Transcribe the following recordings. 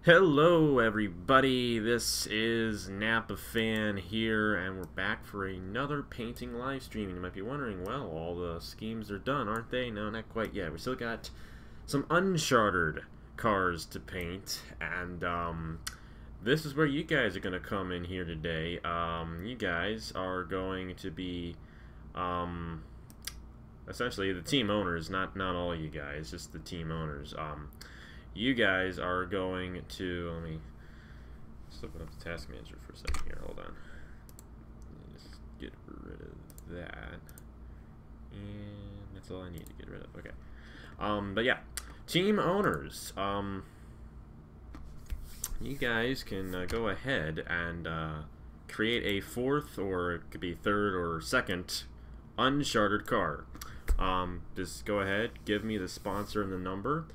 Hello everybody, this is Napa Fan here, and we're back for another painting live stream. You might be wondering, well, all the schemes are done, aren't they? No, not quite yet. We still got some Uncharted cars to paint, and this is where you guys are going to come in here today. You guys are going to be essentially the team owners, not all you guys, just the team owners. You guys are going to, let me just open up the task manager for a second here, hold on. Just get rid of that. And that's all I need to get rid of, okay. But yeah, team owners. You guys can go ahead and create a fourth, or it could be third or second, Uncharted car. Just go ahead, give me the sponsor and the number,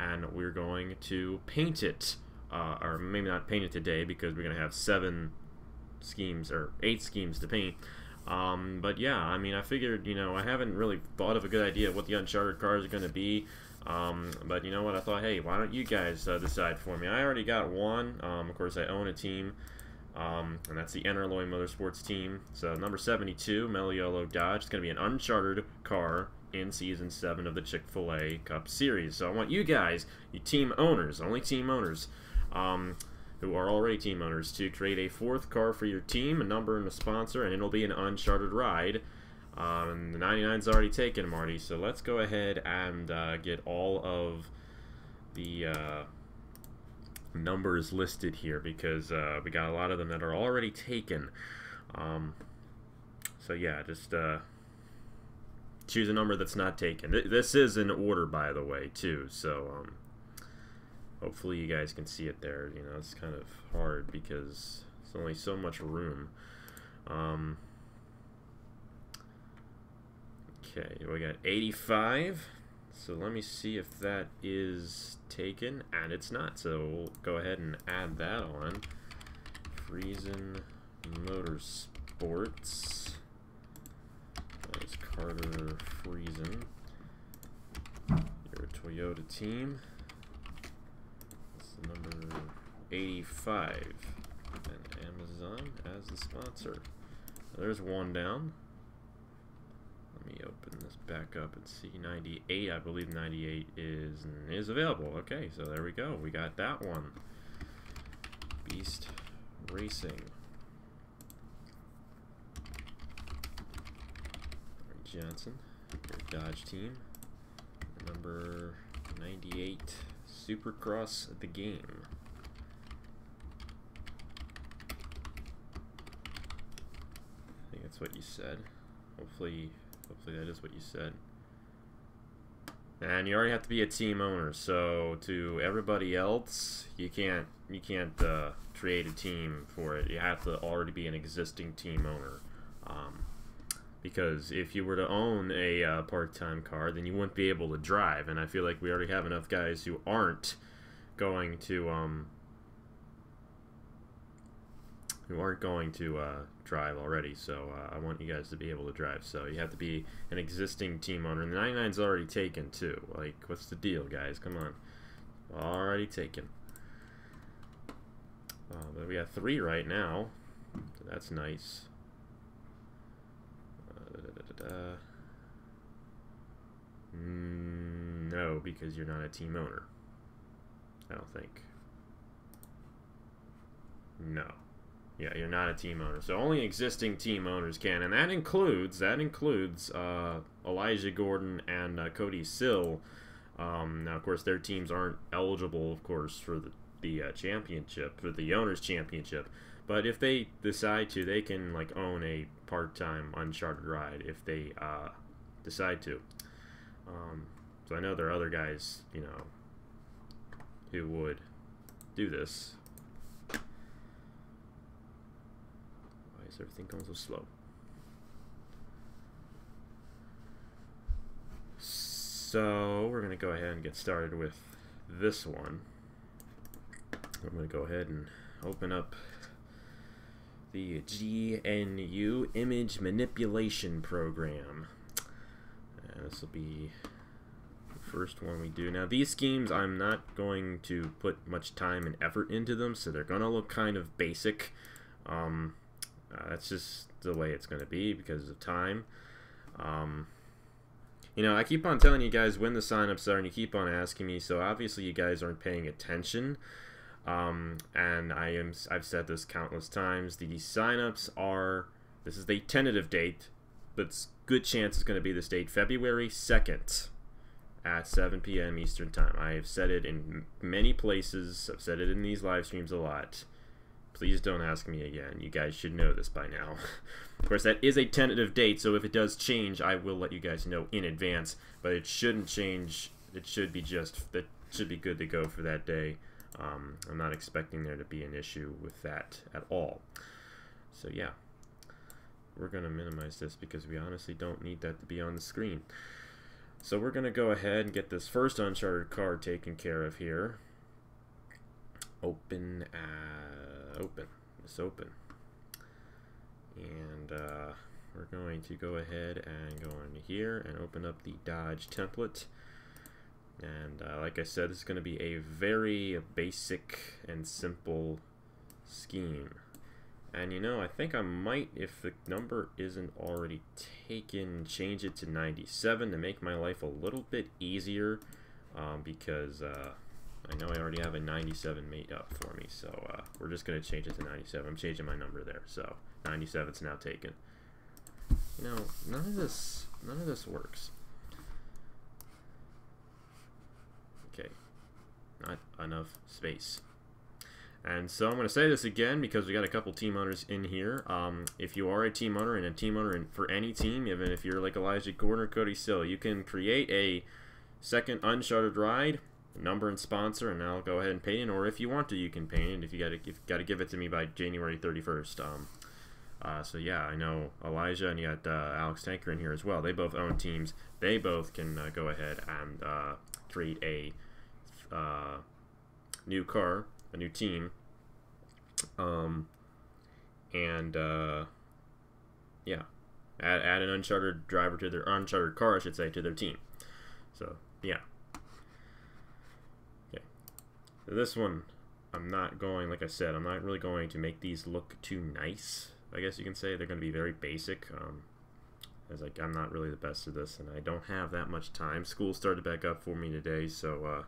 and we're going to paint it, or maybe not paint it today because we're going to have 7 schemes, or 8 schemes to paint. But yeah, I mean, I figured, you know, I haven't really thought of a good idea of what the Uncharted cars are going to be. But you know what, I thought, hey, why don't you guys decide for me? I already got one. Of course, I own a team, and that's the Enerloy Motorsports team. So number 72, Meliolo Dodge. It's going to be an Uncharted car in Season 7 of the Chick-fil-A Cup Series. So I want you guys, you team owners, only team owners, who are already team owners, to create a 4th car for your team, a number and a sponsor, and it'll be an Uncharted ride. The 99's already taken, Marty, so let's go ahead and get all of the numbers listed here, because we got a lot of them that are already taken. So yeah, just choose a number that's not taken. This is in order, by the way, too, so hopefully you guys can see it there. You know, it's kind of hard because there's only so much room. Okay, we got 85, so let me see if that is taken, and it's not, so we'll go ahead and add that on. Friesen Motorsports. That's Carter Friesen. You're a Toyota team. That's the number 85. And Amazon as the sponsor. There's one down. Let me open this back up and see. 98, I believe 98 is available. Okay, so there we go. We got that one. Beast Racing. Johnson, your Dodge team. Number 98, Supercross the game. I think that's what you said. Hopefully that is what you said. And you already have to be a team owner. So to everybody else, you can't create a team for it. You have to already be an existing team owner. Because if you were to own a part-time car, then you wouldn't be able to drive. And I feel like we already have enough guys who aren't going to drive already. So I want you guys to be able to drive. So you have to be an existing team owner. And the 99's already taken too. Like, what's the deal, guys? Come on, already taken. But we got 3 right now. So that's nice. No, because you're not a team owner. I don't think. No. Yeah, you're not a team owner. So only existing team owners can, and that includes Elijah Gordon and Cody Sill. Now, of course, their teams aren't eligible, of course, for the championship, for the owners' championship. But if they decide to, they can like own a part-time Uncharted ride if they decide to. So I know there are other guys, you know, who would do this. Why is everything going so slow? So we're going to go ahead and get started with this one. I'm going to go ahead and open up the GNU Image Manipulation Program. And this will be first one we do. Now, these schemes, I'm not going to put much time and effort into them, so they're going to look kind of basic. That's just the way it's going to be because of time. You know, I keep on telling you guys when the signups are, and you keep on asking me, so obviously you guys aren't paying attention. And I've said this countless times. The signups are, this is the tentative date, but it's good chance it's going to be this date, February 2nd at 7 p.m. Eastern Time. I have said it in many places. I've said it in these live streams a lot. Please don't ask me again. You guys should know this by now. Of course, that is a tentative date, so if it does change, I will let you guys know in advance. But it shouldn't change. It should be that should be good to go for that day. I'm not expecting there to be an issue with that at all. So yeah, we're going to minimize this because we honestly don't need that to be on the screen. So we're going to go ahead and get this first Uncharted card taken care of here. Open. It's open. And we're going to go ahead and go into here and open up the Dodge template. And like I said, this is going to be a very basic and simple scheme. And you know, I think I might, if the number isn't already taken, change it to 97 to make my life a little bit easier, because I know I already have a 97 made up for me. So we're just going to change it to 97. I'm changing my number there. So 97's now taken. You know, none of this works. Okay, not enough space. And so I'm going to say this again because we got a couple team owners in here. If you are a team owner and a team owner for any team, even if you're like Elijah Gordon or Cody Sill, you can create a second Uncharted Ride, number and sponsor, and I'll go ahead and paint it. Or if you want to, you can paint it. If you got to give it to me by January 31st. So yeah, I know Elijah and you got Alex Tanker in here as well. They both own teams. They both can go ahead and create a new car, a new team, yeah, add an Uncharted driver to their Uncharted car, I should say, to their team. So yeah. Okay. So this one, I'm not going, like I said, I'm not really going to make these look too nice. I guess you can say they're going to be very basic. As like I'm not really the best at this, and I don't have that much time. School started back up for me today, so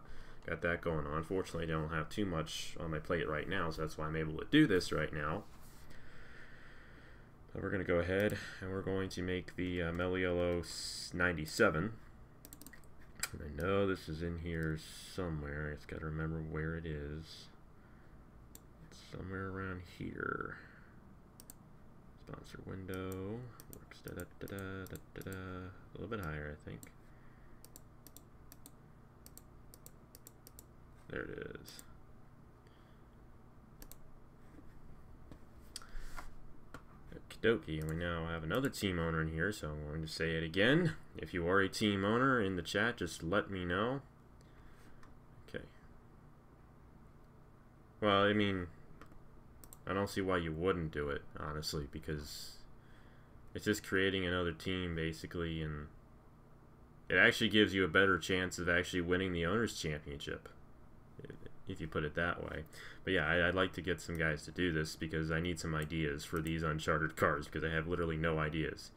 got that going on. Unfortunately, I don't have too much on my plate right now, so that's why I'm able to do this right now. But we're going to go ahead and we're going to make the Meliello 97. And I know this is in here somewhere. I just got to remember where it is. It's somewhere around here. Sponsor window. Works a little bit higher, I think. There it is. Okie dokie, and we now have another team owner in here, so I'm going to say it again. If you are a team owner in the chat, just let me know. Okay. Well, I mean, I don't see why you wouldn't do it, honestly, because it's just creating another team, basically, and it actually gives you a better chance of actually winning the Owners' Championship, if you put it that way. But yeah, I'd like to get some guys to do this because I need some ideas for these Uncharted cars because I have literally no ideas.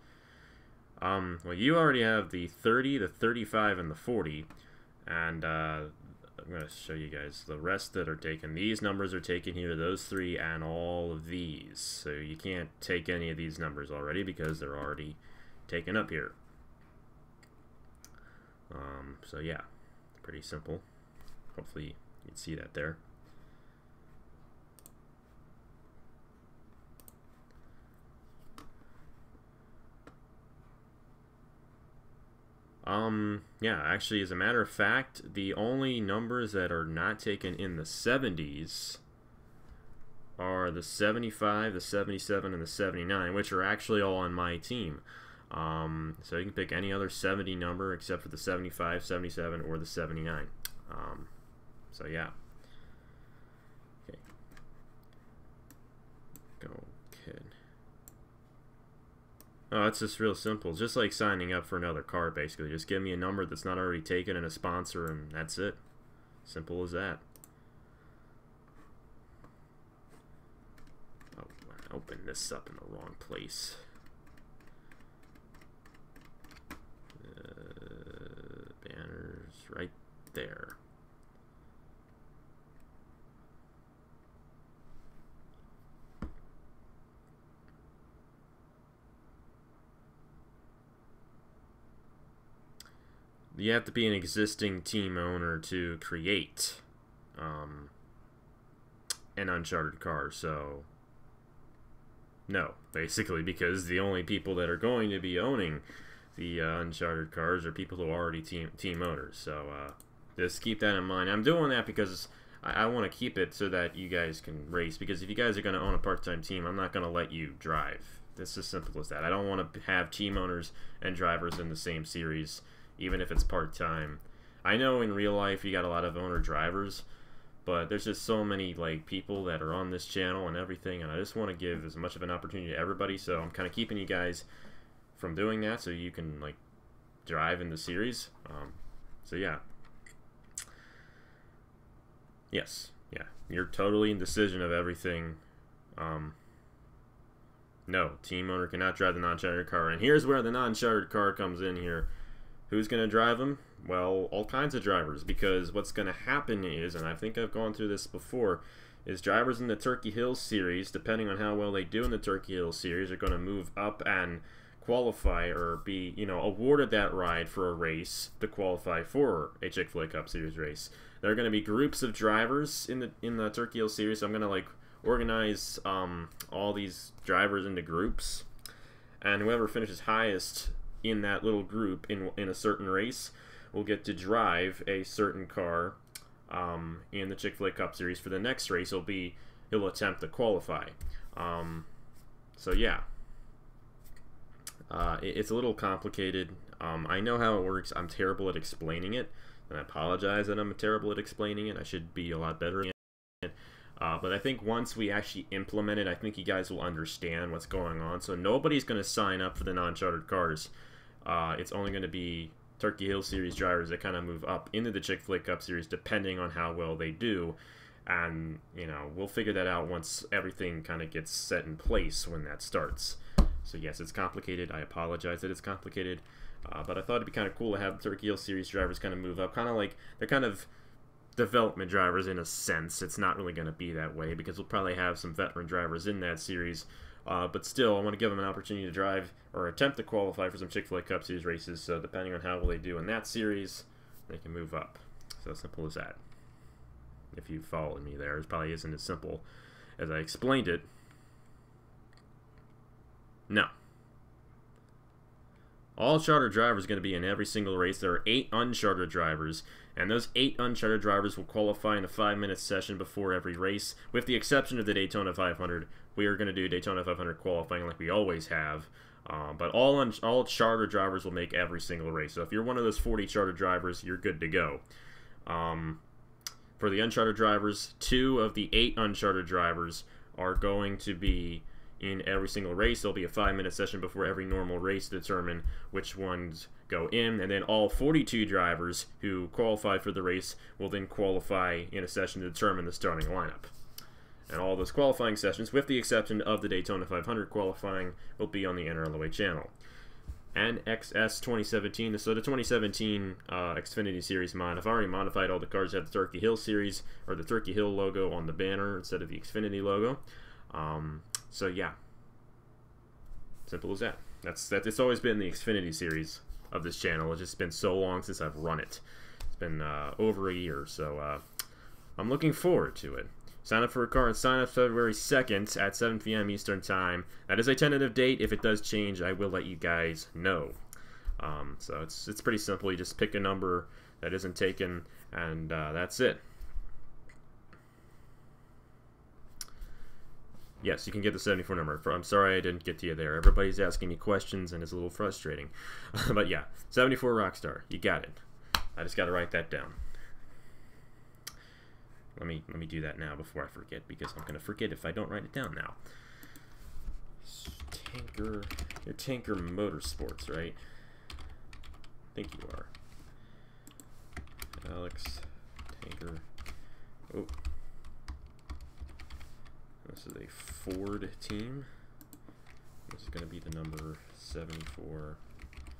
Well, you already have the 30, the 35, and the 40, and I'm going to show you guys the rest that are taken. These numbers are taken here, those three, and all of these. So you can't take any of these numbers already because they're already taken up here. So yeah, pretty simple. Hopefully you can see that there. Yeah, actually, as a matter of fact, the only numbers that are not taken in the 70s are the 75, the 77, and the 79, which are actually all on my team. So you can pick any other 70 number except for the 75, 77, or the 79. So yeah. Okay. Go ahead. Oh, it's just real simple. Just like signing up for another car, basically. Just give me a number that's not already taken and a sponsor, and that's it. Simple as that. Oh, I opened this up in the wrong place. Banners right there. You have to be an existing team owner to create an uncharted car, so no, basically, because the only people that are going to be owning the uncharted cars are people who are already team owners, so just keep that in mind. I'm doing that because I want to keep it so that you guys can race, because if you guys are going to own a part-time team, I'm not going to let you drive. It's as simple as that. I don't want to have team owners and drivers in the same series, even if it's part-time. I know in real life you got a lot of owner drivers, but there's just so many like people that are on this channel and everything, and I just want to give as much of an opportunity to everybody, so I'm kind of keeping you guys from doing that so you can like drive in the series. So yeah. Yes, yeah, you're totally in decision of everything. No, team owner cannot drive the non-chartered car, and here's where the non-chartered car comes in here. Who's going to drive them? Well, all kinds of drivers, because what's going to happen is, and I think I've gone through this before, is drivers in the Turkey Hill series, depending on how well they do in the Turkey Hill series, are going to move up and qualify or be, you know, awarded that ride for a race to qualify for a Chick-fil-A Cup Series race. There are going to be groups of drivers in the Turkey Hill series, so I'm going to like organize all these drivers into groups, and whoever finishes highest in that little group in a certain race will get to drive a certain car in the Chick-fil-A Cup Series. For the next race, he'll attempt to qualify. So yeah, it's a little complicated. I know how it works. I'm terrible at explaining it, and I apologize that I'm terrible at explaining it. I should be a lot better at it. But I think once we actually implement it, I think you guys will understand what's going on. So nobody's going to sign up for the non-chartered cars. It's only going to be Turkey Hill Series drivers that kind of move up into the Chick-fil-A Cup Series depending on how well they do. And, you know, we'll figure that out once everything kind of gets set in place when that starts. So yes, it's complicated. I apologize that it's complicated. But I thought it'd be kind of cool to have the Turkey Hill Series drivers kind of move up. Kind of like, they're kind of development drivers in a sense. It's not really going to be that way because we'll probably have some veteran drivers in that series. But still, I want to give them an opportunity to drive or attempt to qualify for some Chick-fil-A Cup Series races. So depending on how well they do in that series, they can move up. So simple as that. If you followed me there, it probably isn't as simple as I explained it. No. All charter drivers are going to be in every single race. There are 8 unchartered drivers, and those 8 unchartered drivers will qualify in a 5-minute session before every race. With the exception of the Daytona 500, we are going to do Daytona 500 qualifying like we always have. But all charter drivers will make every single race. So if you're one of those 40 charter drivers, you're good to go. For the uncharted drivers, 2 of the 8 uncharted drivers are going to be in every single race. There'll be a 5-minute session before every normal race to determine which ones go in, and then all 42 drivers who qualify for the race will then qualify in a session to determine the starting lineup. And all those qualifying sessions, with the exception of the Daytona 500 qualifying, will be on the NRLOA channel. And XS 2017, so the 2017 Xfinity Series mod, I've already modified all the cars that have the Turkey Hill Series, or the Turkey Hill logo on the banner instead of the Xfinity logo. So yeah, simple as that. It's always been the Xfinity Series of this channel. It's just been so long since I've run it. It's been over a year, so I'm looking forward to it. Sign up for a car and sign up February 2nd at 7 p.m. Eastern Time. That is a tentative date. If it does change, I will let you guys know. So it's pretty simple. You just pick a number that isn't taken, and that's it. Yes, you can get the 74 number. I'm sorry I didn't get to you there. Everybody's asking me questions, and it's a little frustrating. But yeah, 74 Rockstar. You got it. I just got to write that down. Let me do that now before I forget, because I'm going to forget if I don't write it down now. You're Tanker Motorsports, right? I think you are. Alex Tanker. Oh. This is a Ford team. This is going to be the number 74.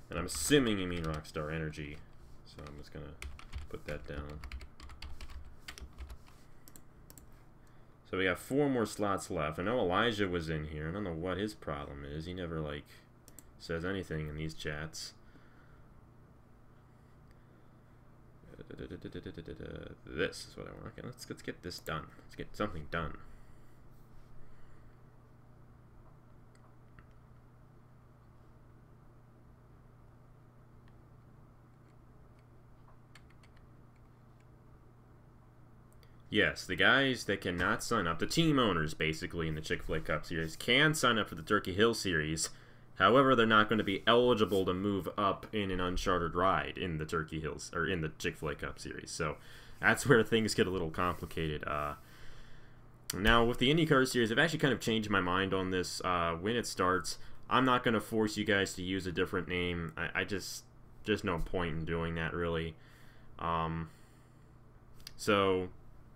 And I'm assuming you mean Rockstar Energy. So I'm just going to put that down. So we got 4 more slots left. I know Elijah was in here. I don't know what his problem is. He never, like, says anything in these chats. This is what I want. Okay, let's get this done. Let's get something done. Yes, the guys that cannot sign up, the team owners basically in the Chick-fil-A Cup Series, can sign up for the Turkey Hill Series. However, they're not going to be eligible to move up in an uncharted ride in the Turkey Hills or in the Chick-fil-A Cup Series. So that's where things get a little complicated. Now with the IndyCar Series, I've actually kind of changed my mind on this. When it starts, I'm not going to force you guys to use a different name. I just no point in doing that really. So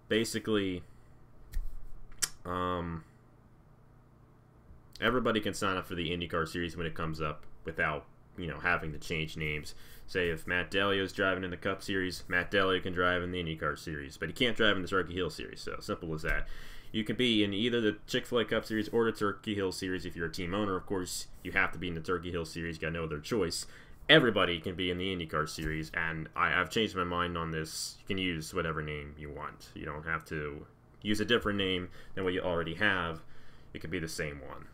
basically, everybody can sign up for the IndyCar Series when it comes up without, you know, having to change names. Say if Matt Dalio's driving in the Cup Series, Matt Dalio can drive in the IndyCar Series, but he can't drive in the Turkey Hill Series. So simple as that. You can be in either the Chick-fil-A Cup Series or the Turkey Hill Series. If you're a team owner, of course, you have to be in the Turkey Hill Series. You got no other choice. Everybody can be in the IndyCar Series, and I've changed my mind on this. You can use whatever name you want. You don't have to use a different name than what you already have. It could be the same one.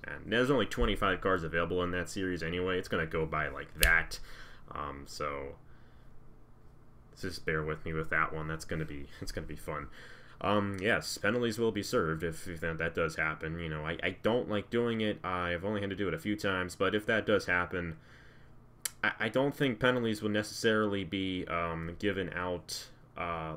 And there's only 25 cars available in that series anyway. It's going to go by like that. So just bear with me with that one. It's going to be fun. Yes, penalties will be served if that does happen. You know, I don't like doing it. I've only had to do it a few times, but if that does happen, I don't think penalties will necessarily be given out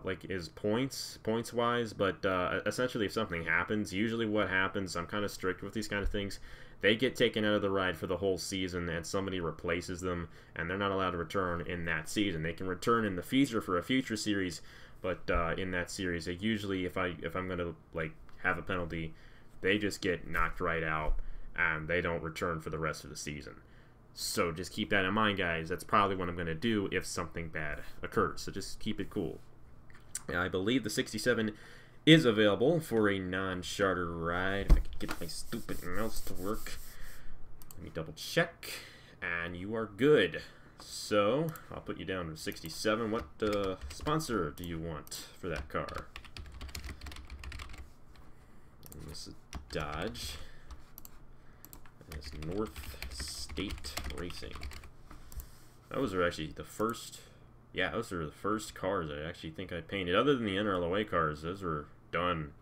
like as points-wise, but essentially if something happens, usually what happens, I'm kind of strict with these kind of things, they get taken out of the ride for the whole season and somebody replaces them, and they're not allowed to return in that season. They can return in the future for a future series, but in that series, usually if I'm going to like have a penalty, they just get knocked right out and they don't return for the rest of the season. So just keep that in mind, guys. That's probably what I'm going to do if something bad occurs. So just keep it cool. I believe the 67 is available for a non-charter ride. If I could get my stupid mouse to work. Let me double check. And you are good. So I'll put you down to 67. What sponsor do you want for that car? And this is Dodge. And it's North State Racing. Those are actually the first, yeah, those are the first cars I actually think I painted. Other than the NRLOA cars, those were done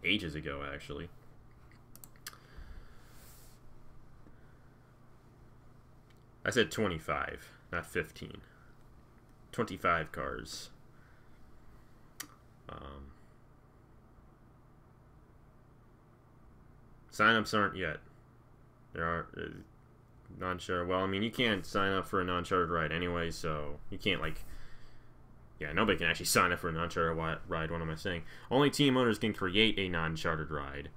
ages ago, actually. I said 25, not 15. 25 cars. Sign-ups aren't yet. There are non-charter. Well, I mean, you can't sign up for a non-chartered ride anyway, so you can't, like, yeah, nobody can actually sign up for a non-chartered ride. What am I saying? Only team owners can create a non-chartered ride.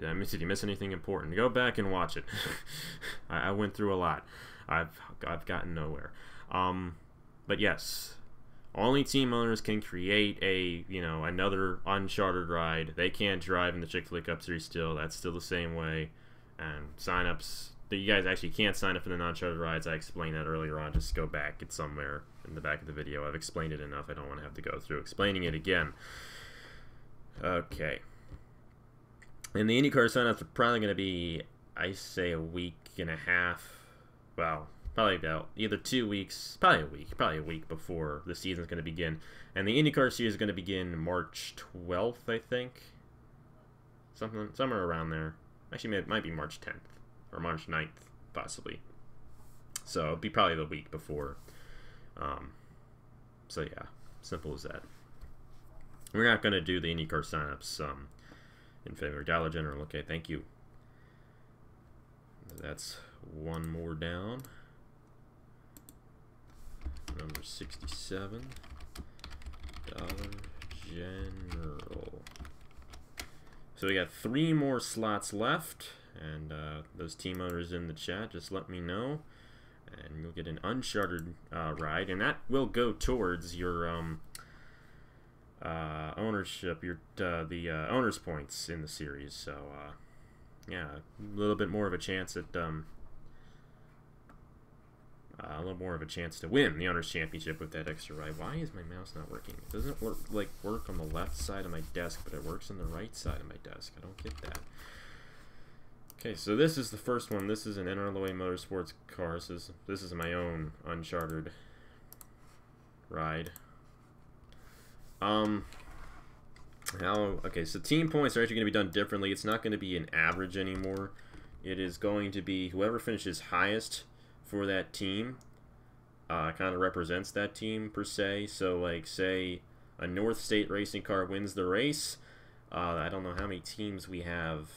Did you miss anything important? Go back and watch it. I went through a lot. I've gotten nowhere. But yes, only team owners can create a, you know, another unchartered ride. They can't drive in the Chick-fil-A Cup Series still. That's still the same way. And sign-ups, you guys actually can't sign up for the non-chartered rides. I explained that earlier on. Just go back. It's somewhere in the back of the video. I've explained it enough. I don't want to have to go through explaining it again. Okay. And the IndyCar sign-ups are probably going to be, I say, a week and a half. Well, probably about either 2 weeks, probably a week before the season's going to begin. And the IndyCar series is going to begin March 12th, I think. Somewhere around there. Actually, it might be March 10th or March 9th, possibly. So it'll be probably the week before. So yeah, simple as that. We're not going to do the IndyCar signups In favor. Dollar General. Okay, thank you. That's one more down. Number 67. Dollar General. So we got 3 more slots left, and those team owners in the chat, just let me know, and you'll get an Uncharted ride, and that will go towards your ownership, the owners points in the series. So yeah, a little bit more of a chance at a little more of a chance to win the Owners Championship with that extra ride. Why is my mouse not working? It doesn't work on the left side of my desk, but it works on the right side of my desk. I don't get that. Okay, so this is the first one. This is an NRLOA Motorsports car. This is my own Uncharted ride. Okay, so team points are actually going to be done differently. It's not going to be an average anymore. It is going to be whoever finishes highest for that team kind of represents that team per se. So like say a North State racing car wins the race. I don't know how many teams we have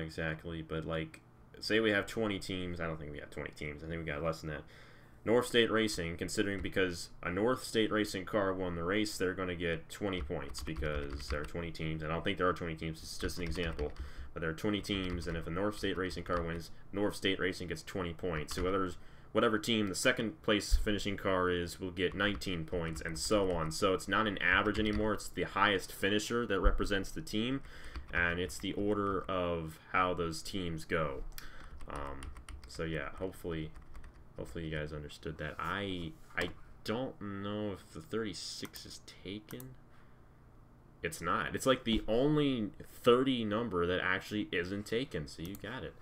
exactly, but like say we have 20 teams. I don't think we have 20 teams. I think we got less than that. North State Racing, considering because a North State Racing car won the race, they're going to get 20 points because there are 20 teams. And I don't think there are 20 teams. It's just an example. But there are 20 teams, and if a North State Racing car wins, North State Racing gets 20 points. So whatever team the second place finishing car is will get 19 points, and so on. So it's not an average anymore. It's the highest finisher that represents the team, and it's the order of how those teams go. So yeah, hopefully you guys understood that. I don't know if the 36 is taken. It's not. It's like the only 30 number that actually isn't taken. So you got it.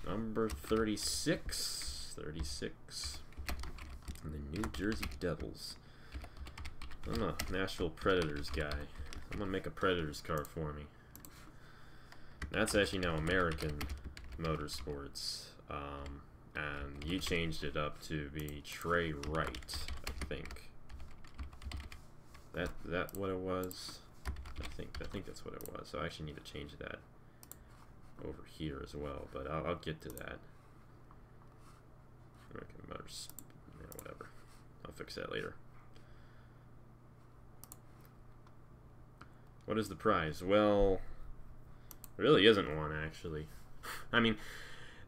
Number 36. 36. And the New Jersey Devils. I'm a Nashville Predators guy. I'm going to make a Predators car for me. That's actually now American Motorsports. And you changed it up to be Trey Wright, I think. That what it was? I think that's what it was. So I actually need to change that over here as well, but I'll get to that. American Motors, yeah, whatever. I'll fix that later. What is the prize? Well, there really isn't one, actually. I mean,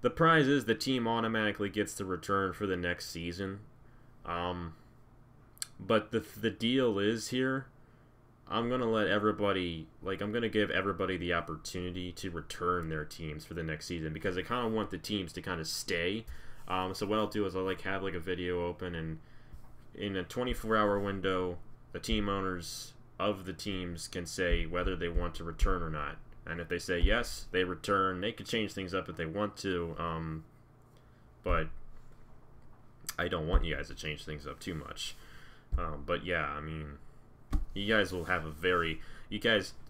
the prize is the team automatically gets the return for the next season. But the deal is here, I'm going to let everybody, I'm going to give everybody the opportunity to return their teams for the next season because I kind of want the teams to kind of stay. So what I'll do is I'll have a video open, and in a 24-hour window, the team owners of the teams can say whether they want to return or not. And if they say yes, they return. They could change things up if they want to, but I don't want you guys to change things up too much. But yeah, I mean, you guys will have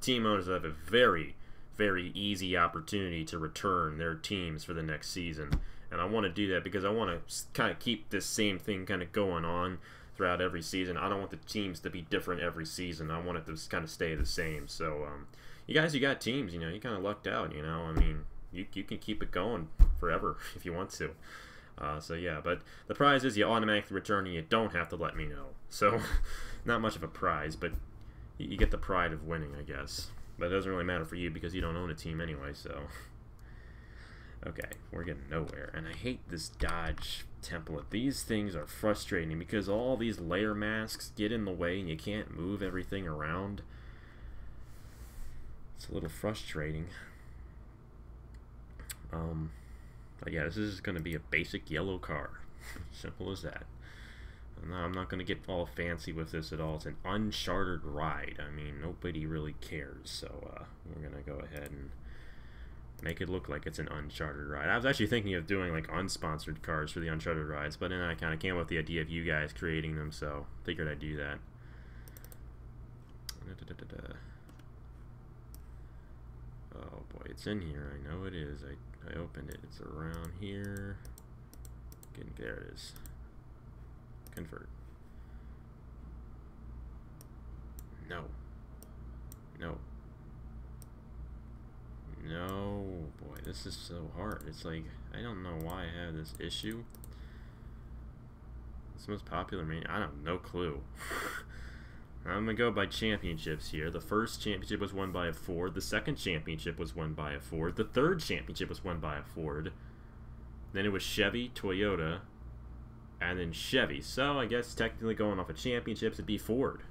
team owners will have a very, very easy opportunity to return their teams for the next season. And I want to do that because I want to kind of keep this same thing kind of going on throughout every season. I don't want the teams to be different every season. I want it to kind of stay the same. So, you got teams, you kind of lucked out, I mean, you can keep it going forever if you want to. So yeah, but the prize is you automatically return and you don't have to let me know. So, not much of a prize, but you get the pride of winning, I guess. But it doesn't really matter for you because you don't own a team anyway, so. Okay, we're getting nowhere. And I hate this dodge template. These things are frustrating because all these layer masks get in the way and you can't move everything around. It's a little frustrating. But yeah, this is going to be a basic yellow car. Simple as that. I'm not going to get all fancy with this at all. It's an uncharted ride. I mean, nobody really cares. So we're going to go ahead and make it look like it's an uncharted ride. I was actually thinking of doing unsponsored cars for the uncharted rides, but then I kind of came up with the idea of you guys creating them, so figured I'd do that. Oh boy, it's in here. I know it is. I opened it. It's around here. There it is. Convert. No. No. this is so hard. It's like, I don't know why I have this issue. It's the most popular main. I don't no clue. I'm gonna go by championships here. The first championship was won by a Ford. The second championship was won by a Ford. The third championship was won by a Ford. Then it was Chevy, Toyota, and then Chevy. So I guess technically going off of championships, it'd be Ford.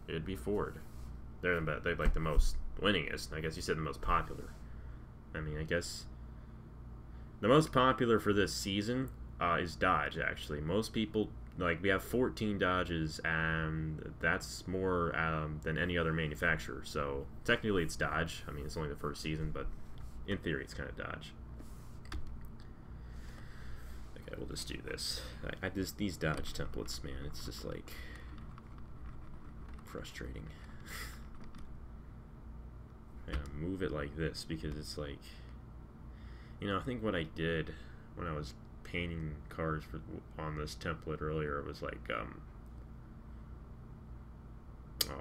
It'd be Ford. They're like the most winningest. I guess you said the most popular. I mean, I guess the most popular for this season is Dodge, actually. Most people, like, we have 14 Dodges, and that's more than any other manufacturer. So technically it's Dodge. I mean, it's only the first season, but in theory it's kind of Dodge. Okay, we'll just do this. These Dodge templates, man, it's just like frustrating. I gotta move it like this because it's like, you know, I think what I did when I was painting cars on this template earlier was like, oh,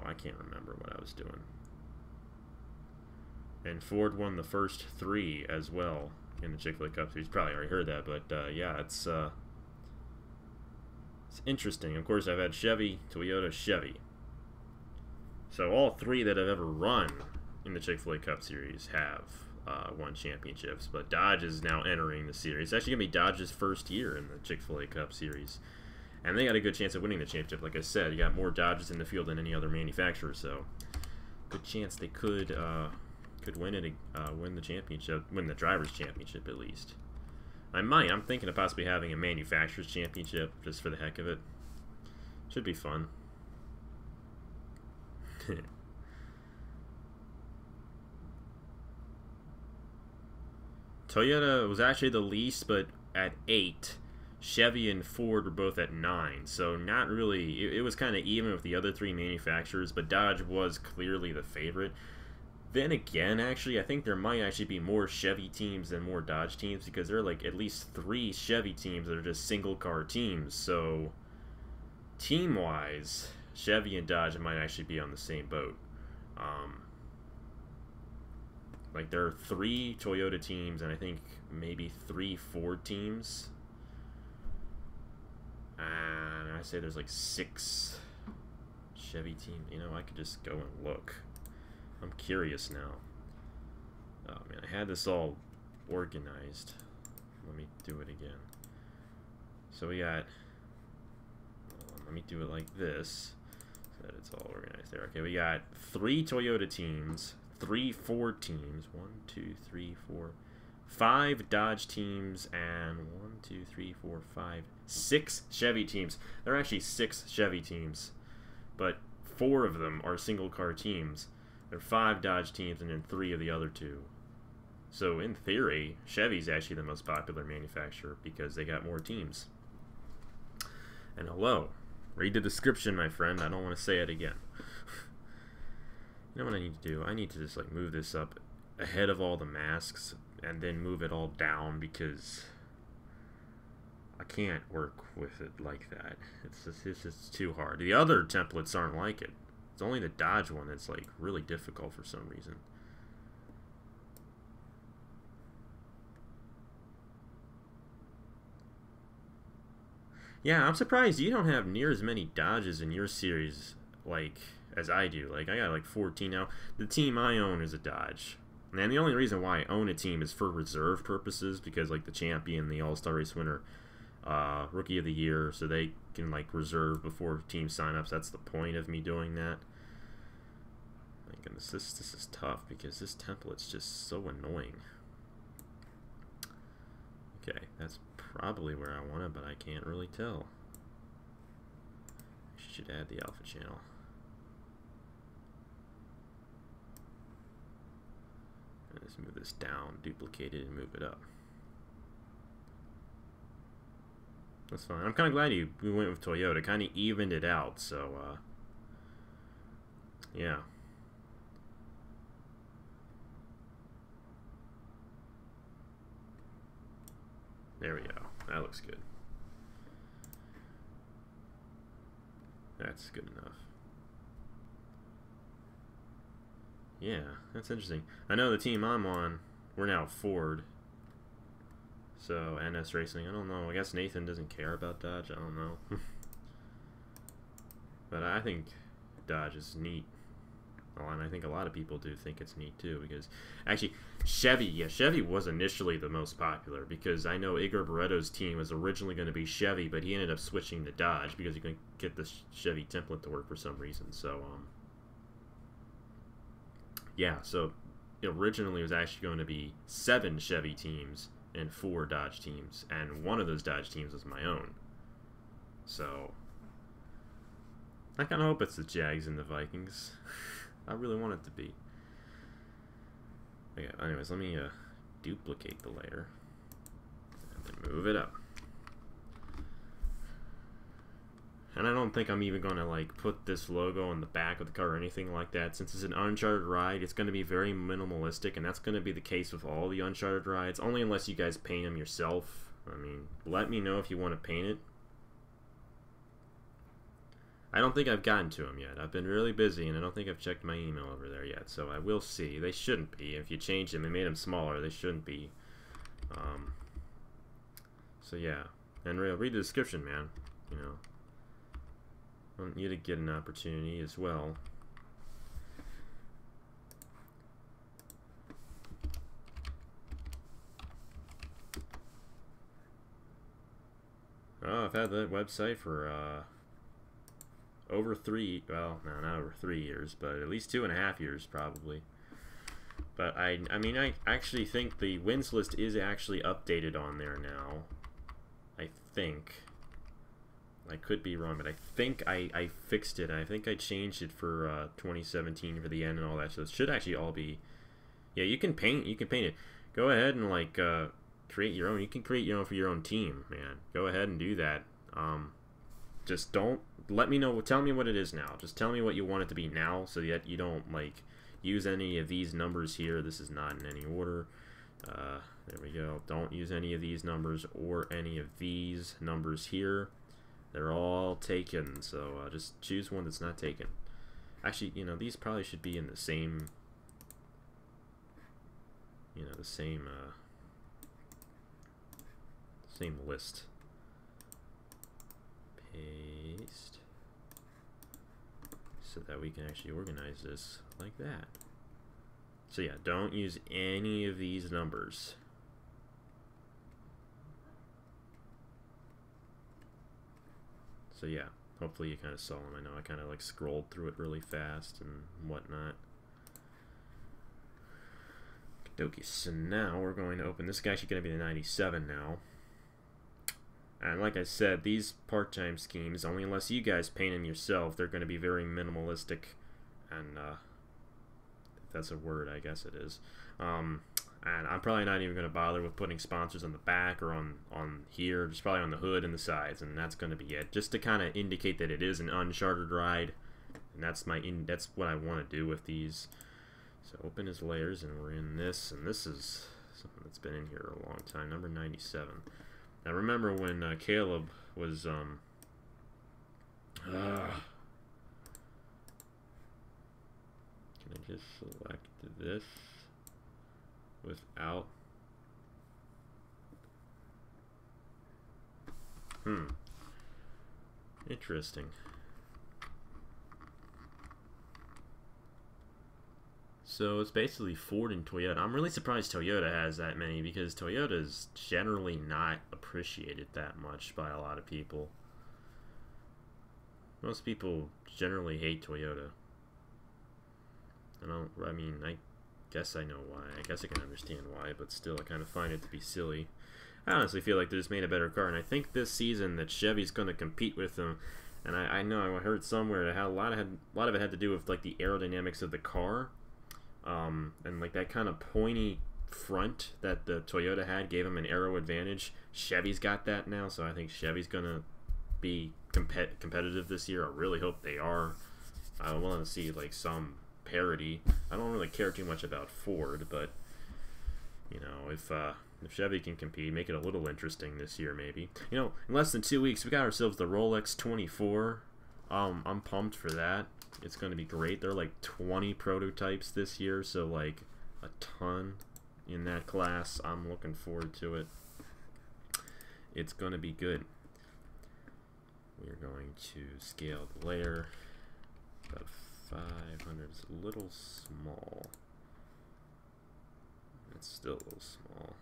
I can't remember what I was doing. And Ford won the first 3 as well in the Chick-fil-A Cup Series. Probably already heard that, but yeah, it's interesting. Of course, I've had Chevy, Toyota, Chevy. So all 3 that I've ever run in the Chick-fil-A Cup Series have won championships, but Dodge is now entering the series. It's actually going to be Dodge's first year in the Chick-fil-A Cup Series, and they got a good chance of winning the championship. Like I said, you got more Dodges in the field than any other manufacturer, so good chance they could win it, win the championship, win the Drivers' Championship at least. I'm thinking of possibly having a Manufacturers' Championship just for the heck of it. Should be fun. Toyota was actually the least, but at 8. Chevy and Ford were both at 9. So not really, it was kind of even with the other 3 manufacturers, but Dodge was clearly the favorite. Then again, actually, I think there might actually be more Chevy teams than more Dodge teams, because there are like at least 3 Chevy teams that are just single car teams. So team-wise, Chevy and Dodge might actually be on the same boat. Like, there are 3 Toyota teams, and I think maybe 3 Ford teams. And I say there's like 6 Chevy teams. You know, I could just go and look. I'm curious now. Oh, man, I had this all organized. Let me do it again. So we got... let me do it like this, so that it's all organized there. Okay, we got 3 Toyota teams, 3 Ford teams, 1, 2, 3, 4, 5 Dodge teams, and 1, 2, 3, 4, 5, 6 Chevy teams. There are actually 6 Chevy teams, but 4 of them are single car teams. There are 5 Dodge teams, and then 3 of the other 2. So in theory, Chevy's actually the most popular manufacturer because they got more teams. And hello, read the description, my friend. I don't want to say it again. You know what I need to do? I need to just like move this up ahead of all the masks and then move it all down because I can't work with it like that. It's just too hard. The other templates aren't like it. It's only the Dodge one that's like really difficult for some reason. Yeah, I'm surprised you don't have near as many Dodges in your series like as I do. Like, I got like 14 now. The team I own is a Dodge. And the only reason why I own a team is for reserve purposes, because like the champion, the All-Star Race winner, Rookie of the Year, so they can like reserve before team signups. That's the point of me doing that. My goodness, this is tough because this template's just so annoying. Okay, that's probably where I want it, but I can't really tell. I should add the alpha channel. Let's move this down, duplicate it, and move it up. That's fine. I'm kind of glad we went with Toyota. Kind of evened it out, so, yeah. There we go. That looks good. That's good enough. Yeah, that's interesting. I know the team I'm on we're now Ford. So, NS Racing, I don't know. I guess Nathan doesn't care about Dodge. I don't know. But I think Dodge is neat. Oh, and I think a lot of people do think it's neat too, because actually Chevy, yeah, Chevy was initially the most popular, because I know Igor Barretto's team was originally going to be Chevy, but he ended up switching to Dodge because he couldn't get the Chevy template to work for some reason. So, yeah, so originally it was actually going to be 7 Chevy teams and 4 Dodge teams, and one of those Dodge teams was my own. So, I kind of hope it's the Jags and the Vikings. I really want it to be. Okay, anyways, let me duplicate the layer and then move it up. And I don't think I'm even going to like put this logo on the back of the car or anything like that. Since it's an Uncharted ride, it's going to be very minimalistic, and that's going to be the case with all the Uncharted rides, only unless you guys paint them yourself. I mean, let me know if you want to paint it. I don't think I've gotten to them yet. I've been really busy, and I don't think I've checked my email over there yet, so I will see. They shouldn't be. If you changed them and made them smaller, they shouldn't be. So yeah. And read the description, man. You know, I want you to get an opportunity as well. Oh, I've had that website for over 3, well, no, not over 3 years, but at least 2.5 years probably. But I mean, I actually think the wins list is actually updated on there now. I think. I could be wrong, but I think I fixed it. I think I changed it for 2017 for the end and all that. So it should actually all be. Yeah, you can paint. You can paint it. Go ahead and like create your own. You can create your own for your own team, man. Go ahead and do that. Just don't let me know. Tell me what it is now. Just tell me what you want it to be now, so that you don't like use any of these numbers here. This is not in any order. There we go. Don't use any of these numbers or any of these numbers here. They're all taken. So just choose one that's not taken. Actually, you know, these probably should be in the same. You know, the same list. Paste, so that we can actually organize this like that. So yeah, don't use any of these numbers. So yeah, hopefully you kind of saw them. I know I kind of like scrolled through it really fast and whatnot. Okey-dokey. So now we're going to open this guy. Actually going to be the 97 now. And like I said, these part-time schemes, only unless you guys paint them yourself, they're going to be very minimalistic. And if that's a word, I guess it is. And I'm probably not even going to bother with putting sponsors on the back or on here, just probably on the hood and the sides, and that's going to be it. Just to kind of indicate that it is an Uncharted ride, and that's what I want to do with these. So open his layers, and we're in this, and this is something that's been in here a long time. Number 97. I remember when Caleb was, can I just select this without, interesting. So it's basically Ford and Toyota. I'm really surprised Toyota has that many, because Toyota is generally not appreciated that much by a lot of people. Most people generally hate Toyota. I mean, I guess I know why. I guess I can understand why, but still I kind of find it to be silly. I honestly feel like they just made a better car, and I think this season that Chevy's going to compete with them. And I know I heard somewhere that a lot of it had to do with like the aerodynamics of the car. And like that kind of pointy front that the Toyota had gave them an aero advantage. Chevy's got that now, so I think Chevy's gonna be competitive this year. I really hope they are. I want to see like some parity. I don't really care too much about Ford, but you know, if Chevy can compete, make it a little interesting this year, maybe. You know, in less than 2 weeks, we got ourselves the Rolex 24. I'm pumped for that. It's going to be great. There are like 20 prototypes this year, so like a ton. in that class. I'm looking forward to it. It's going to be good. We're going to scale the layer. About 500 is a little small. It's still a little small.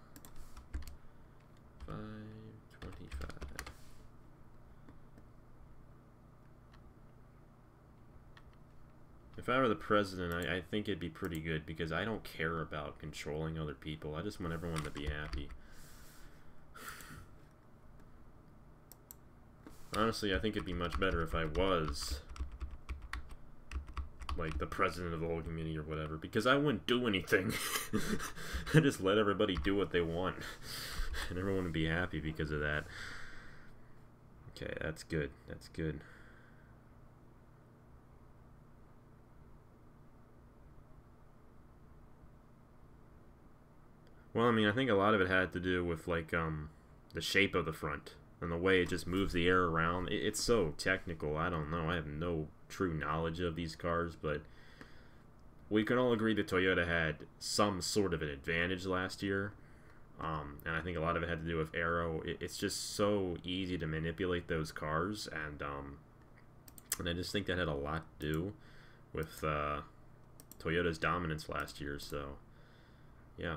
525. If I were the president, I think it'd be pretty good because I don't care about controlling other people. I just want everyone to be happy. Honestly, I think it'd be much better if I was like the president of the whole community or whatever, because I wouldn't do anything. I just let everybody do what they want, and everyone would be happy because of that. Okay, that's good. That's good. Well, I mean, I think a lot of it had to do with like the shape of the front and the way it just moves the air around. It's so technical. I don't know. I have no true knowledge of these cars, but we can all agree that Toyota had some sort of an advantage last year. And I think a lot of it had to do with aero. It's just so easy to manipulate those cars, and I just think that had a lot to do with Toyota's dominance last year. So, yeah.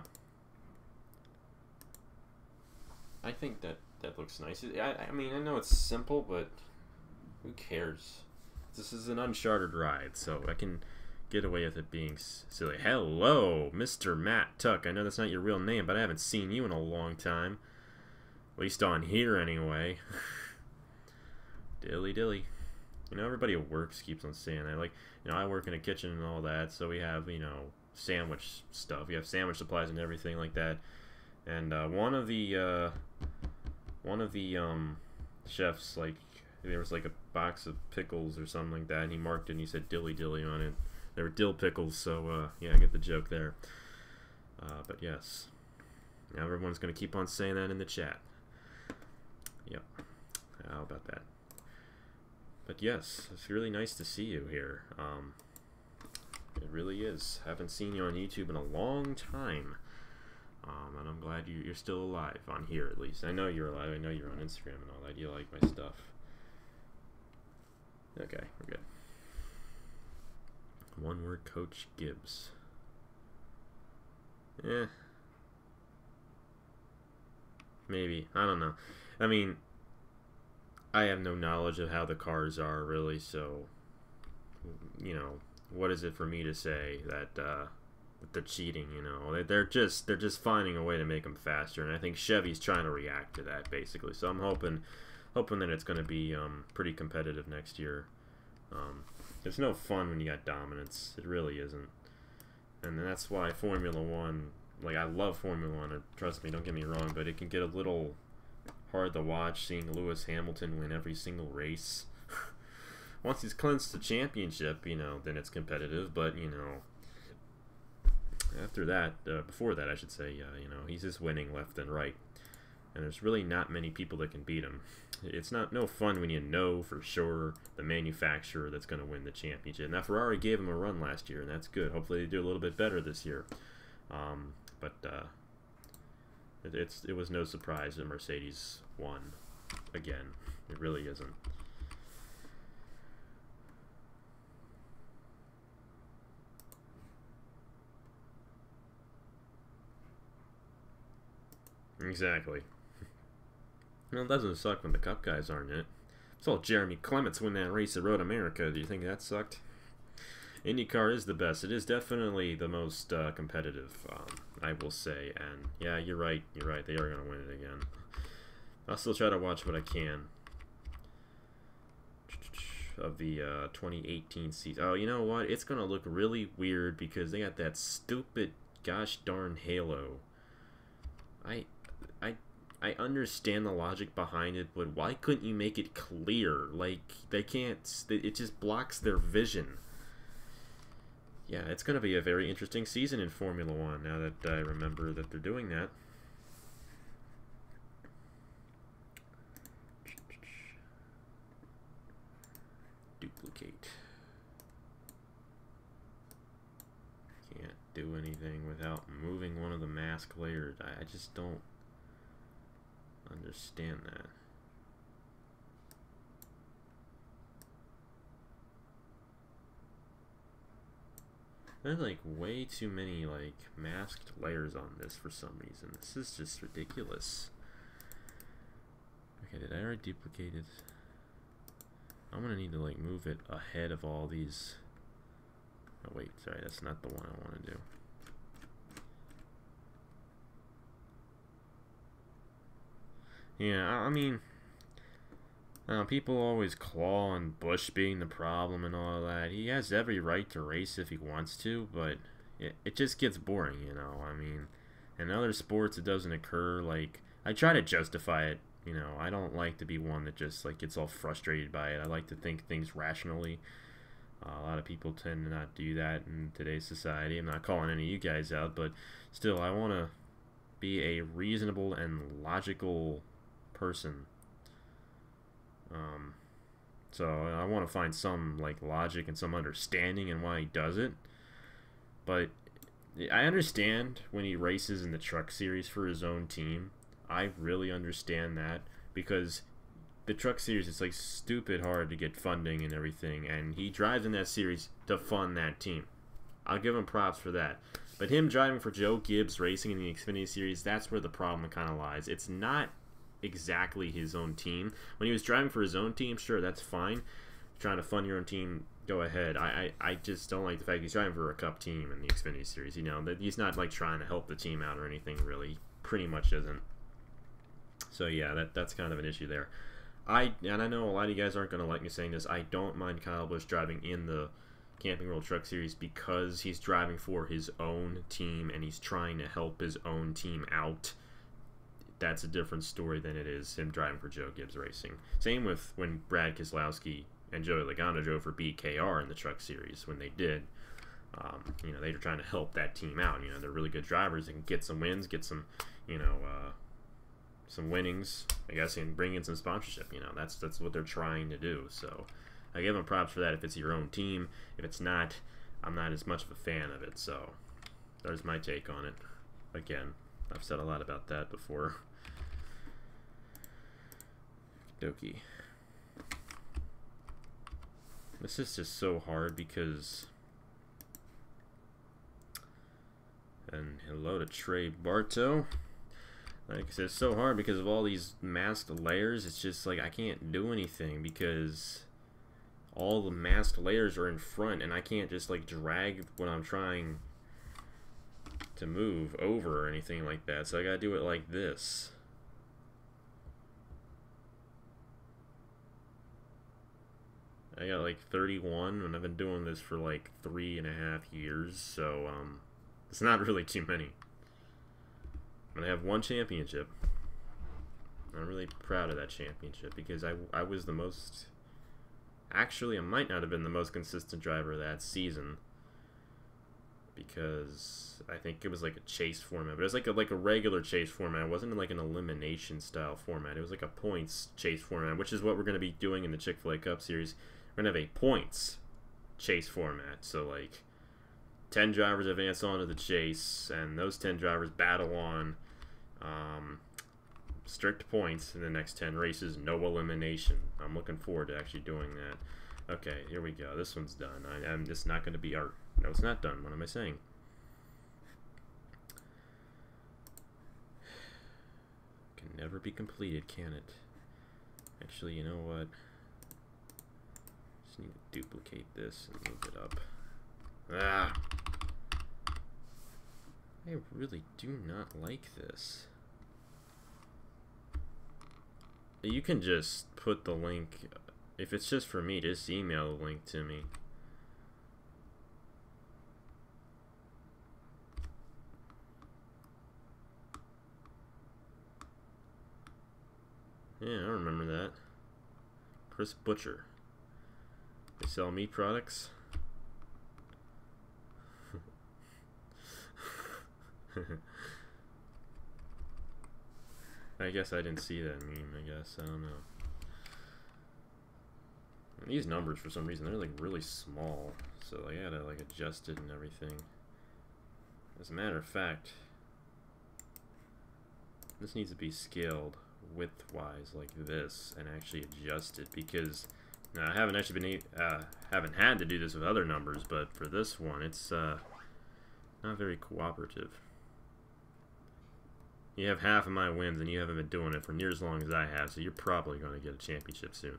I think that looks nice. I mean, I know it's simple, but who cares? This is an Uncharted ride, so I can get away with it being silly. Hello, Mr. Matt Tuck. I know that's not your real name, but I haven't seen you in a long time. At least on here, anyway. Dilly dilly. You know, everybody who works keeps on saying that. Like, you know, I work in a kitchen and all that, so we have, you know, sandwich stuff. We have sandwich supplies and everything like that. And one of the chefs, like, there was like a box of pickles or something like that, and he marked it and he said dilly dilly on it. They were dill pickles, so yeah, I get the joke there. But yes, now everyone's going to keep on saying that in the chat. Yep, how about that? But yes, it's really nice to see you here. It really is. Haven't seen you on YouTube in a long time. And I'm glad you're still alive on here, at least. I know you're alive. I know you're on Instagram and all that. You like my stuff. Okay, we're good. One word, Coach Gibbs. Maybe. I don't know. I mean, I have no knowledge of how the cars are, really, so, you know, what is it for me to say that they're cheating? You know, they're just finding a way to make them faster, and I think Chevy's trying to react to that, basically. So I'm hoping that it's going to be pretty competitive next year. It's no fun when you got dominance. It really isn't. And that's why Formula One, like, I love Formula One, trust me, don't get me wrong, but it can get a little hard to watch seeing Lewis Hamilton win every single race. Once he's clinched the championship, you know, then it's competitive, but, you know, after that, before that, I should say, you know, he's just winning left and right. And there's really not many people that can beat him. It's no fun when you know for sure the manufacturer that's going to win the championship. Now, Ferrari gave him a run last year, and that's good. Hopefully they do a little bit better this year. But it was no surprise that Mercedes won again. It really isn't. Exactly. Well, it doesn't suck when the Cup guys aren't in it. Saw Jeremy Clements win that race at Road America. Do you think that sucked? IndyCar is the best. It is definitely the most competitive, I will say. And yeah, you're right. You're right. They are going to win it again. I'll still try to watch what I can of the 2018 season. Oh, you know what? It's going to look really weird because they got that stupid gosh darn halo. I understand the logic behind it, but why couldn't you make it clear? Like, they can't, it just blocks their vision. Yeah, it's going to be a very interesting season in Formula One now that I remember that they're doing that. Duplicate. Can't do anything without moving one of the mask layers. I just don't understand that. There's like way too many like masked layers on this for some reason. This is just ridiculous. Okay, did I already duplicate it? I'm gonna need to like move it ahead of all these. Oh wait, sorry, that's not the one I want to do. Yeah, I mean, people always claw on Bush being the problem and all that. He has every right to race if he wants to, but it just gets boring, you know. I mean, in other sports it doesn't occur. Like, I try to justify it, you know. I don't like to be one that just like gets all frustrated by it. I like to think things rationally. A lot of people tend to not do that in today's society. I'm not calling any of you guys out, but still, I want to be a reasonable and logical person. So I want to find some like logic and some understanding in why he does it. But I understand when he races in the truck series for his own team. I really understand that, because the truck series, it's like stupid hard to get funding and everything, and he drives in that series to fund that team. I'll give him props for that. But him driving for Joe Gibbs Racing in the Xfinity series, that's where the problem kind of lies. It's not exactly his own team. When he was driving for his own team, sure, that's fine. Trying to fund your own team, go ahead. I just don't like the fact he's driving for a Cup team in the Xfinity series. You know, that he's not like trying to help the team out or anything, really. He pretty much isn't. So yeah, that's kind of an issue there. And I know a lot of you guys aren't going to like me saying this. I don't mind Kyle Busch driving in the Camping World Truck Series because he's driving for his own team and he's trying to help his own team out. That's a different story than it is him driving for Joe Gibbs Racing. Same with when Brad Keselowski and Joey Logano drove for BKR in the Truck Series. When they did, you know, they were trying to help that team out. You know, they're really good drivers and get some wins, get some, you know, some winnings, I guess, and bring in some sponsorship. You know, that's what they're trying to do. So I give them props for that if it's your own team. If it's not, I'm not as much of a fan of it. So there's my take on it. Again, I've said a lot about that before. Dokie. This is just so hard because... And hello to Trey Bartow. Like I said, it's so hard because of all these masked layers. It's just like I can't do anything because all the masked layers are in front and I can't just like drag when I'm trying to move over or anything like that. So I gotta do it like this. I got like 31 and I've been doing this for like 3.5 years, so it's not really too many. And I have one championship. I'm really proud of that championship because I was the most... Actually, I might not have been the most consistent driver that season because I think it was like a chase format. But it was like a regular chase format. It wasn't like an elimination style format. It was like a points chase format, which is what we're going to be doing in the Chick-fil-A Cup Series. We're going to have a points chase format. So like 10 drivers advance onto the chase, and those 10 drivers battle on strict points in the next 10 races, no elimination. I'm looking forward to actually doing that. Okay, here we go. This one's done. I'm just not going to be art. No, it's not done. What am I saying? Can never be completed, can it? Actually, you know what? Just need to duplicate this and move it up. Ah! I really do not like this. You can just put the link, if it's just for me, just email the link to me. Yeah, I remember that. Chris Butcher. They sell meat products. I guess I didn't see that meme, I guess. I don't know. And these numbers, for some reason, they're like really small. So I gotta like adjust it and everything. As a matter of fact, this needs to be scaled width-wise like this and actually adjusted, because now, I haven't actually been haven't had to do this with other numbers, but for this one, it's not very cooperative. You have half of my wins, and you haven't been doing it for near as long as I have, so you're probably going to get a championship soon.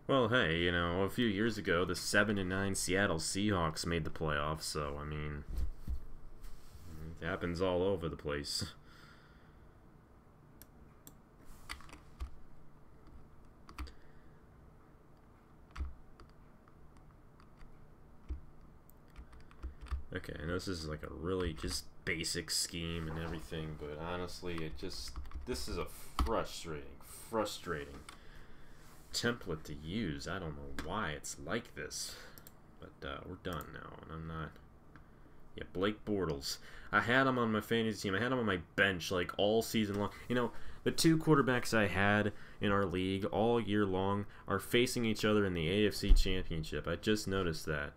Well, hey, you know, a few years ago, the 7-9 Seattle Seahawks made the playoffs, so, I mean, it happens all over the place. Okay, I know this is like a really just basic scheme and everything, but honestly, this is a frustrating template to use. I don't know why it's like this, but we're done now, and I'm not. Yeah, Blake Bortles. I had him on my fantasy team. I had him on my bench like all season long. You know, the two quarterbacks I had in our league all year long are facing each other in the AFC Championship. I just noticed that.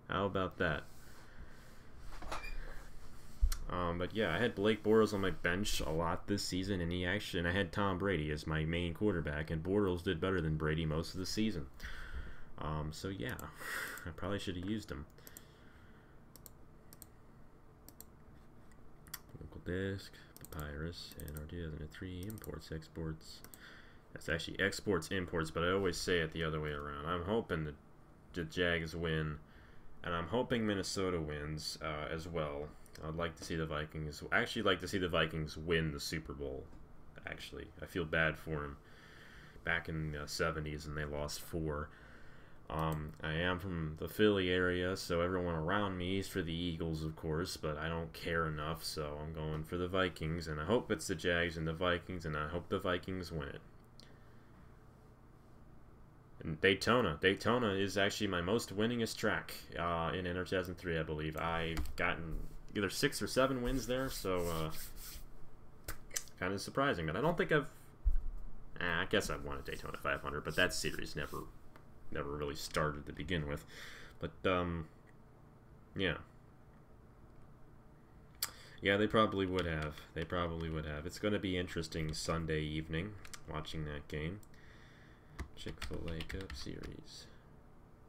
How about that? But yeah, I had Blake Bortles on my bench a lot this season, and I had Tom Brady as my main quarterback, and Bortles did better than Brady most of the season. So yeah, I probably should have used him. Local disk, Papyrus, and our 2003 imports, exports. That's actually exports, imports, but I always say it the other way around. I'm hoping that the Jags win, and I'm hoping Minnesota wins as well. I'd like to see the Vikings. I actually like to see the Vikings win the Super Bowl. Actually, I feel bad for them. Back in the 70s, and they lost 4. I am from the Philly area, so everyone around me is for the Eagles, of course, but I don't care enough, so I'm going for the Vikings, and I hope it's the Jags and the Vikings, and I hope the Vikings win it. And Daytona is actually my most winningest track in NR 2003, I believe. I've gotten either 6 or 7 wins there, so kind of surprising. But I don't think I guess I've won a Daytona 500, but that series never really started to begin with. But yeah, they probably would have. It's going to be interesting Sunday evening watching that game. Chick-fil-A Cup Series,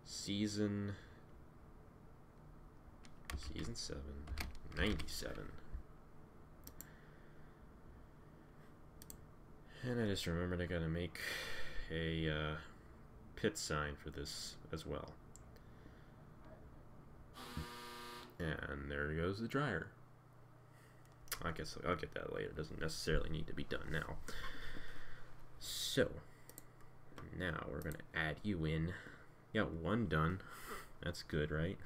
Season 7, 97. And I just remembered I gotta make a pit sign for this as well. And there goes the dryer. I guess I'll get that later. It doesn't necessarily need to be done now. So now we're gonna add you in. Got 1 done. That's good, right?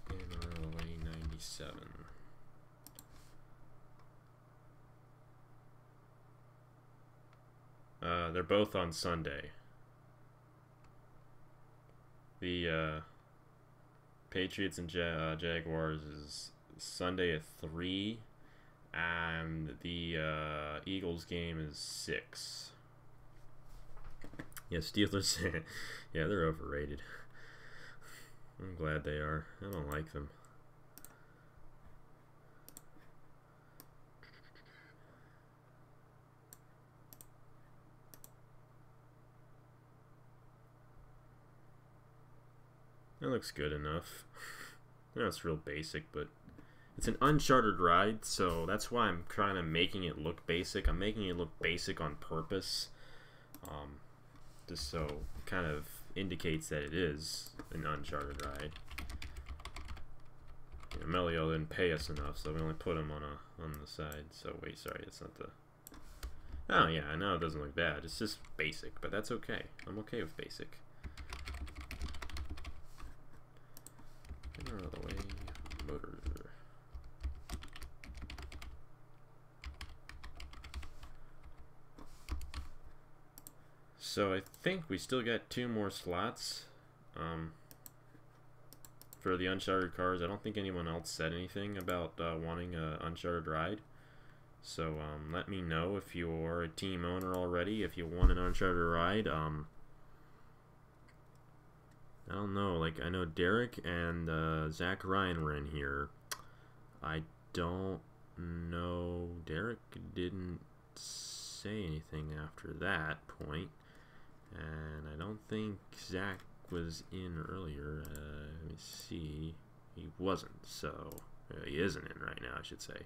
In early 97. They're both on Sunday. The Patriots and Jaguars is Sunday at 3, and the Eagles game is 6. Yeah, Steelers. Yeah, they're overrated. I'm glad they are. I don't like them. That looks good enough. I know it's real basic, but it's an uncharted ride, so that's why I'm kind of making it look basic. I'm making it look basic on purpose, just so it kind of indicates that it is an uncharted ride. You know, Melio didn't pay us enough, so we only put him on the side. So wait, sorry, it's not the. Oh yeah, I know it doesn't look bad. It's just basic, but that's okay. I'm okay with basic. Get her out of the way, motor. So I think we still got 2 more slots for the Uncharted cars. I don't think anyone else said anything about wanting an Uncharted ride. So let me know if you're a team owner already, if you want an Uncharted ride. I don't know, like, I know Derek and Zach Ryan were in here. I don't know, Derek didn't say anything after that point, and I don't think Zach was in earlier. Let me see, he wasn't, so he isn't in right now, I should say.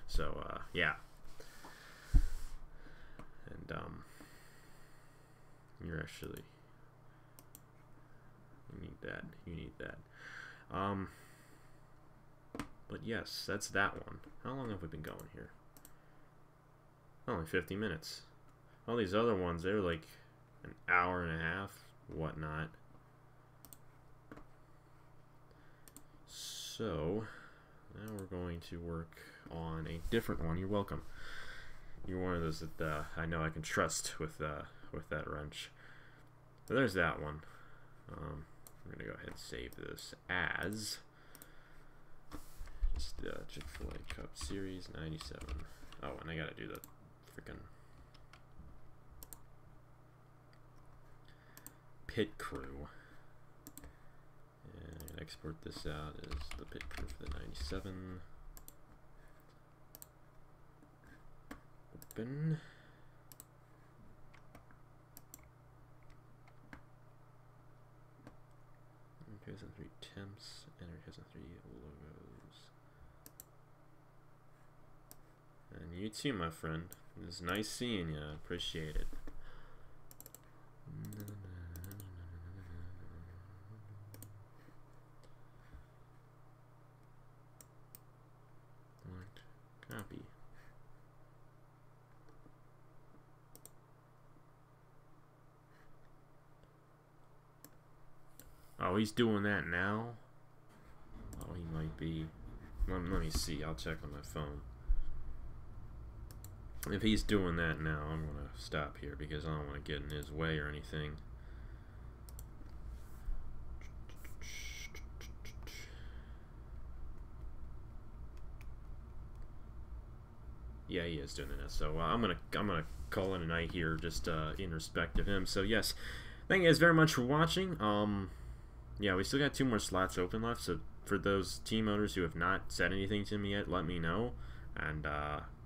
So yeah, and you're actually, you need that, but yes, that's that one. How long have we been going here? Only 50 minutes. All these other ones, they're like an hour and a half, whatnot. So now we're going to work on a different one. You're welcome. You're one of those that I know I can trust with that wrench. So there's that one. I'm gonna go ahead and save this as just Chick-fil-A Cup Series 97. Oh, and I gotta do the freaking pit crew. And I'm gonna export this out as the pit crew for the 97. Open. Here's the 3 temps, and here's the 3 logos. And you too, my friend. It was nice seeing you. I appreciate it. Copy. Oh, he's doing that now? Oh, he might be. Let me see. I'll check on my phone. If he's doing that now, I'm going to stop here because I don't want to get in his way or anything. Yeah, he is doing that. So I'm gonna call it a night here, just in respect of him. So yes, thank you guys very much for watching. Yeah, we still got 2 more slots open left. So for those team owners who have not said anything to me yet, let me know. And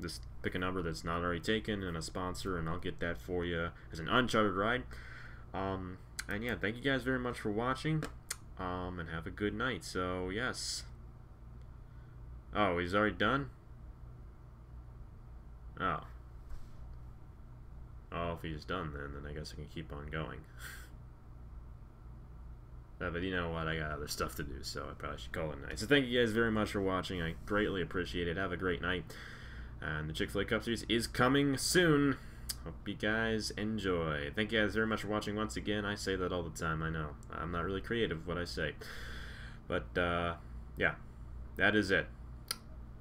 just pick a number that's not already taken and a sponsor, and I'll get that for you as an Uncharted ride. And yeah, thank you guys very much for watching. And have a good night. So yes. Oh, he's already done? Oh. Oh, if he's done then I guess I can keep on going. But you know what, I got other stuff to do, so I probably should call it a night. So thank you guys very much for watching. I greatly appreciate it. Have a great night. And the Chick-fil-A Cup Series is coming soon. Hope you guys enjoy. Thank you guys very much for watching once again. I say that all the time, I know. I'm not really creative with what I say. But, yeah, that is it.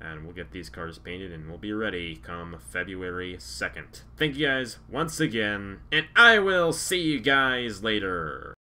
And we'll get these cars painted and we'll be ready come February 2nd. Thank you guys once again, and I will see you guys later.